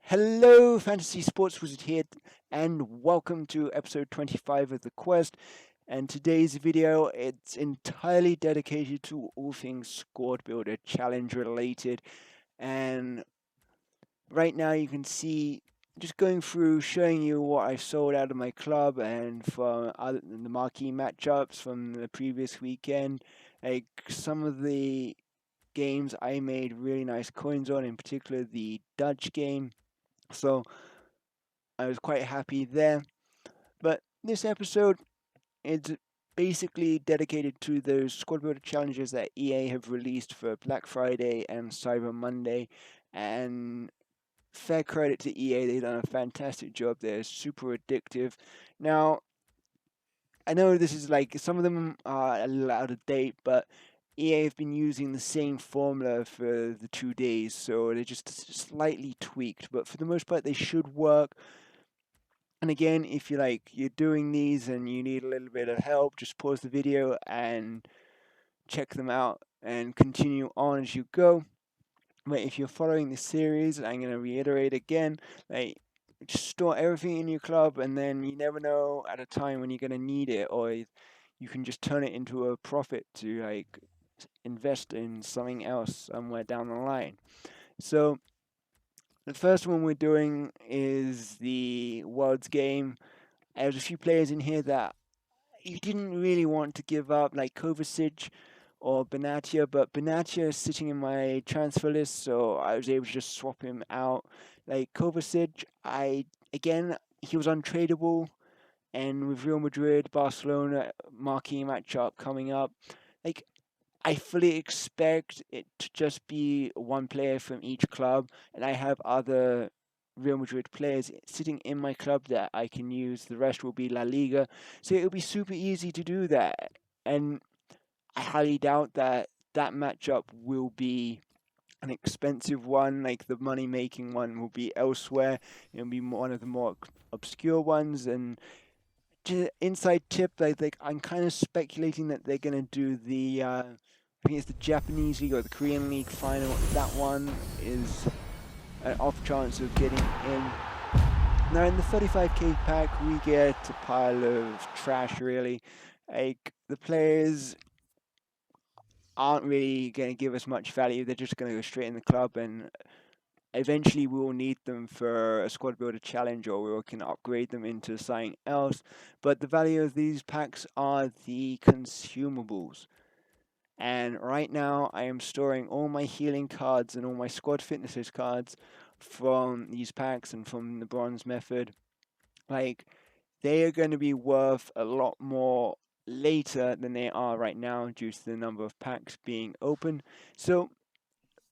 Hello, Fantasy Sports Wizard here, and welcome to episode 25 of the Quest. And today's video, it's entirely dedicated to all things Squad Builder Challenge related. And right now, you can see just going through, showing you what I've sold out of my club and from the marquee matchups from the previous weekend. Like some of the games I made really nice coins on, in particular the Dutch game. So I was quite happy there. But this episode is basically dedicated to those squad builder challenges that EA have released for Black Friday and Cyber Monday. And fair credit to EA, they've done a fantastic job. They're super addictive. Now, I know this is like some of them are a little out of date, but EA have been using the same formula for the 2 days, so they're just slightly tweaked. But for the most part, they should work. And again, if you're doing these and you need a little bit of help, just pause the video and check them out and continue on as you go. But if you're following the series, I'm going to reiterate again, like, just store everything in your club, and then you never know at a time when you're going to need it, or you can just turn it into a profit to invest in something else somewhere down the line. So the first one we're doing is the World's Game. There's a few players in here that you didn't really want to give up, like Kovacic or Benatia, but Benatia is sitting in my transfer list, so I was able to just swap him out. Like Kovacic, he was untradeable, and with Real Madrid, Barcelona marquee matchup coming up, like I fully expect it to just be one player from each club, and I have other Real Madrid players sitting in my club that I can use. The rest will be La Liga, so it'll be super easy to do that. And I highly doubt that that matchup will be an expensive one, like the money making one will be elsewhere. It'll be one of the more obscure ones. And inside tip, I'm kind of speculating that they're gonna do the I think it's the Japanese league or the Korean league final. That one is an off chance of getting in. Now in the 35k pack, we get a pile of trash. Really, like the players aren't really going to give us much value. They're just going to go straight in the club, and eventually we will need them for a squad builder challenge, or we can upgrade them into something else. But the value of these packs are the consumables. And right now I am storing all my healing cards and all my squad fitnesses cards from these packs and from the bronze method. Like, they are going to be worth a lot more later than they are right now due to the number of packs being open. So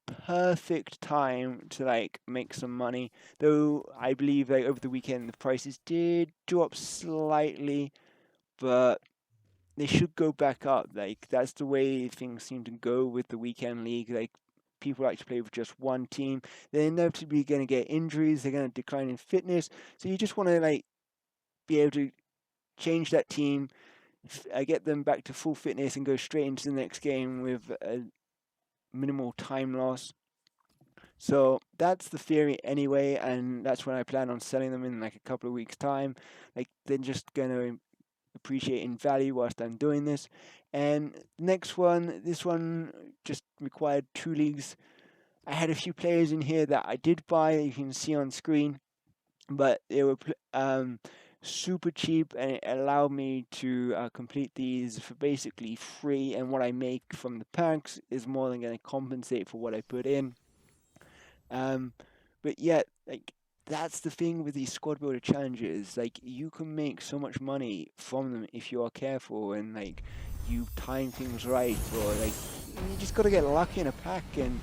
perfect time to make some money. Though I believe over the weekend the prices did drop slightly, but they should go back up. Like, that's the way things seem to go with the weekend league. Like, people like to play with just one team. They're inevitably going to get injuries. They're going to decline in fitness. So you just want to be able to change that team, get them back to full fitness, and go straight into the next game with a minimal time loss. So that's the theory anyway, and that's when I plan on selling them in like a couple of weeks' time. Like, they're just going to appreciate in value whilst I'm doing this. And next one, this one just required 2 leagues. I had a few players in here that I did buy, you can see on screen, but they were super cheap, and it allowed me to complete these for basically free. And what I make from the packs is more than going to compensate for what I put in. Um, but yet, that's the thing with these squad builder challenges. Like, you can make so much money from them if you are careful and you time things right, or you just got to get lucky in a pack, and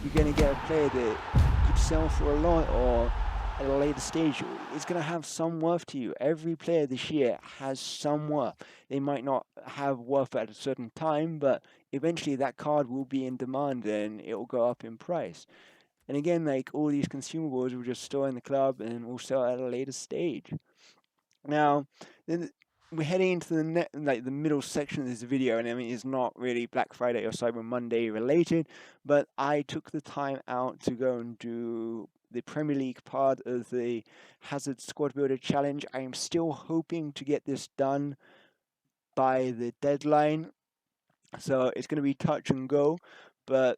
you're gonna get a player that could sell for a lot, or at a later stage it's gonna have some worth to you. Every player this year has some worth. They might not have worth at a certain time, but eventually that card will be in demand and it will go up in price. And again, like, all these consumables will just store in the club and will sell at a later stage. Now, then we're heading into the middle section of this video, and I mean, it's not really Black Friday or Cyber Monday related, but I took the time out to go and do the Premier League part of the Hazard Squad Builder Challenge. I am still hoping to get this done by the deadline, so it's going to be touch and go, but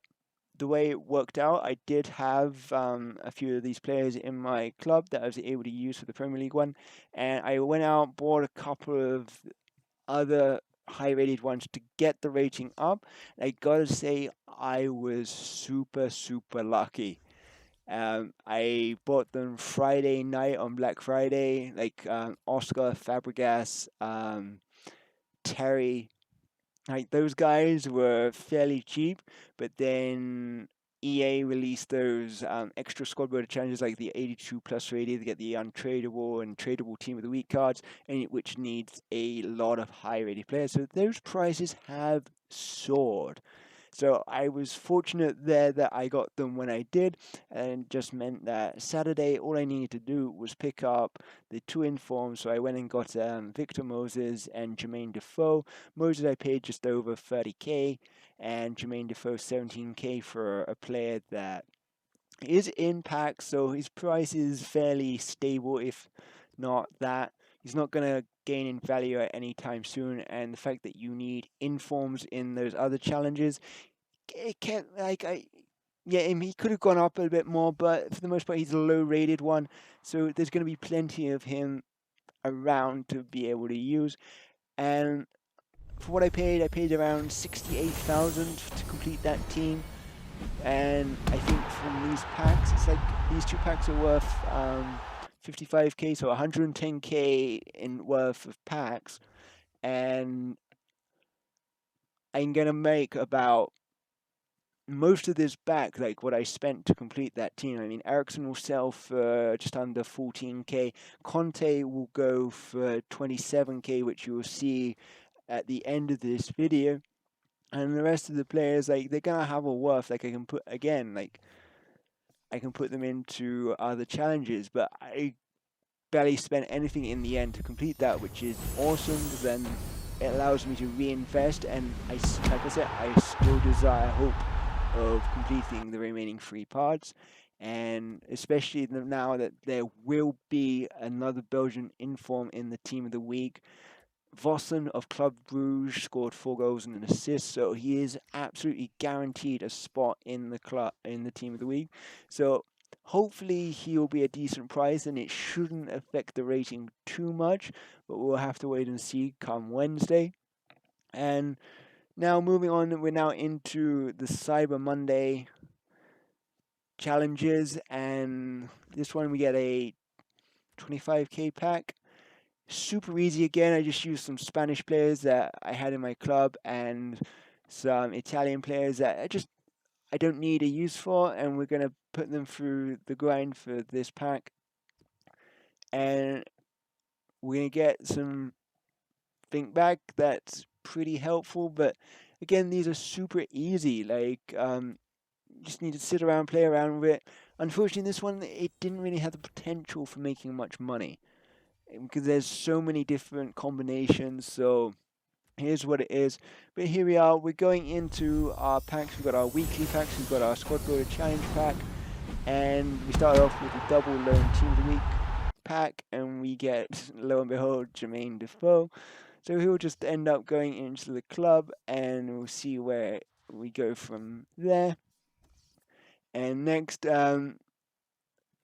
the way it worked out, I did have a few of these players in my club that I was able to use for the Premier League one, and I went out, bought a couple of other high-rated ones to get the rating up. I gotta say, I was super lucky. I bought them Friday night on Black Friday, like Oscar, Fabregas, Terry. Like those guys were fairly cheap, but then EA released those extra squad builder challenges like the 82 plus rated to get the untradeable and tradable team of the week cards, and which needs a lot of high rated players. So those prices have soared. So I was fortunate there that I got them when I did, and just meant that Saturday all I needed to do was pick up the two informs. So I went and got Victor Moses and Jermaine Defoe. Moses I paid just over 30k, and Jermaine Defoe 17k for a player that is in pack, so his price is fairly stable, if not that. He's not going to gain in value at any time soon, and the fact that you need informs in those other challenges, it can't, yeah, he could have gone up a bit more, but for the most part, he's a low-rated one, so there's going to be plenty of him around to be able to use. And for what I paid around 68,000 to complete that team. And I think from these packs, it's like these two packs are worth 55k, so 110k in worth of packs, and I'm gonna make about most of this back, like what I spent to complete that team. I mean, Ericsson will sell for just under 14k. Conte will go for 27k, which you will see at the end of this video. And the rest of the players, like, they're gonna have a worth. Like, I can put again, like, I can put them into other challenges, but I barely spent anything in the end to complete that, which is awesome, because then it allows me to reinvest, and like I said, I still desire hope of completing the remaining 3 parts, and especially now that there will be another Belgian inform in the team of the week. Vossen of Club Bruges scored 4 goals and an assist, so he is absolutely guaranteed a spot in the club, in the team of the week. So hopefully he'll be a decent price, and it shouldn't affect the rating too much, but we'll have to wait and see come Wednesday. And now moving on, we're now into the Cyber Monday challenges, and this one we get a 25k pack. Super easy again. I just used some Spanish players that I had in my club and some Italian players that I don't need a use for, and we're gonna put them through the grind for this pack, and we're gonna get some think back that's pretty helpful. But again, these are super easy. Like you just need to sit around, play around with it. Unfortunately, this one, it didn't really have the potential for making much money, because there's so many different combinations. So here's what it is. But here we are. We're going into our packs. We've got our weekly packs. We've got our squad builder challenge pack, and we start off with the double lone team of the week pack, and we get, lo and behold, Jermaine Defoe. So he'll just end up going into the club, and we'll see where we go from there. And next,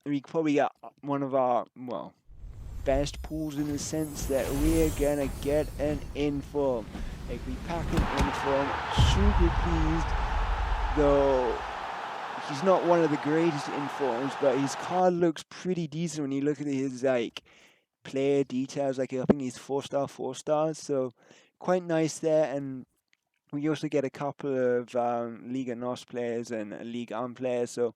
we probably got one of our, well, best pools, in the sense that we're gonna get an inform. Like, we pack an inform, super pleased, though he's not one of the greatest informs, but his card looks pretty decent when you look at his like player details. Like, I think he's 4-star, 4 stars, so quite nice there. And we also get a couple of Liga NOS players and Liga 1 players, so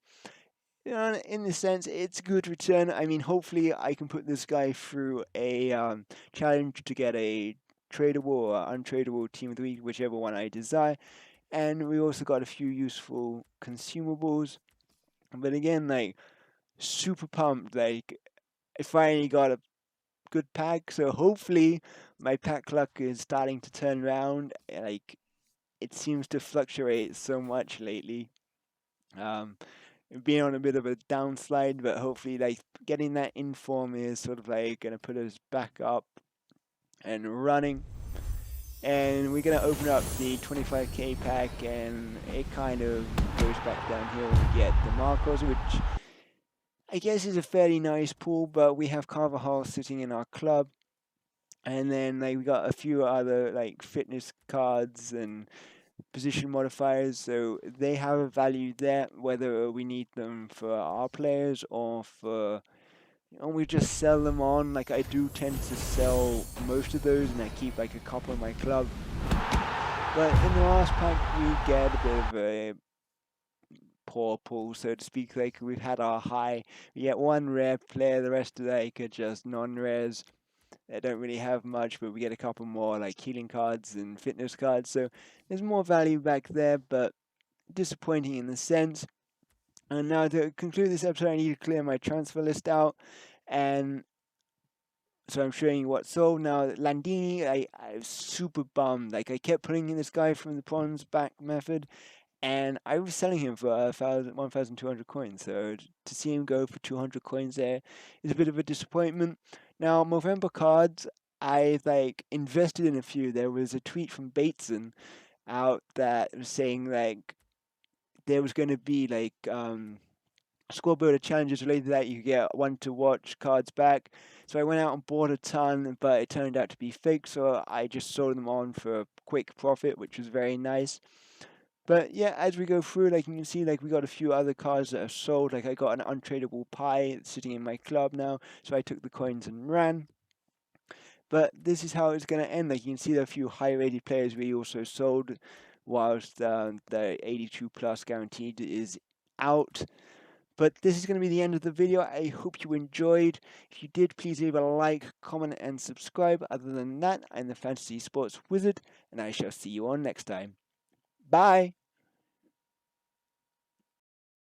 you know, in the sense, it's a good return. I mean, hopefully I can put this guy through a challenge to get a tradable or untradeable team of the week, whichever one I desire. And we also got a few useful consumables. But again, like, super pumped. Like, I finally got a good pack, so hopefully my pack luck is starting to turn around. Like, it seems to fluctuate so much lately. being on a bit of a downslide, but hopefully like getting that inform is sort of like gonna put us back up and running. And we're gonna open up the 25k pack, and it kind of goes back downhill when we get the Marcos, which I guess is a fairly nice pool, but we have Carvajal sitting in our club. And then like we got a few other like fitness cards and position modifiers, so they have a value there, whether we need them for our players or for, we just sell them on. Like I do tend to sell most of those, and I keep like a couple in my club. But in the last pack, we get a bit of a poor pull, so to speak. Like we've had our high, we get one rare player, the rest of that are just non-rares. They don't really have much, but we get a couple more like healing cards and fitness cards, so there's more value back there, but disappointing in the sense. And now to conclude this episode, I need to clear my transfer list out, and so I'm showing you what's sold. Now Landini, I was super bummed. Like I kept putting in this guy from the prawns back method, and I was selling him for 1,200 coins. So to see him go for 200 coins there is a bit of a disappointment. Now Movember cards, I like invested in a few. There was a tweet from Bateson out that was saying like there was going to be like score builder challenges related to that. You could get one to watch cards back. So I went out and bought a ton, but it turned out to be fake. So I just sold them on for a quick profit, which was very nice. But yeah, as we go through, like you can see, like we got a few other cards that are sold. Like I got an untradeable pie sitting in my club now, so I took the coins and ran. But this is how it's going to end. Like you can see, there are a few high-rated players we also sold, whilst the 82 plus guaranteed is out. But this is going to be the end of the video. I hope you enjoyed. If you did, please leave a like, comment, and subscribe. Other than that, I'm the Fantasy Sports Wizard, and I shall see you on next time. Bye!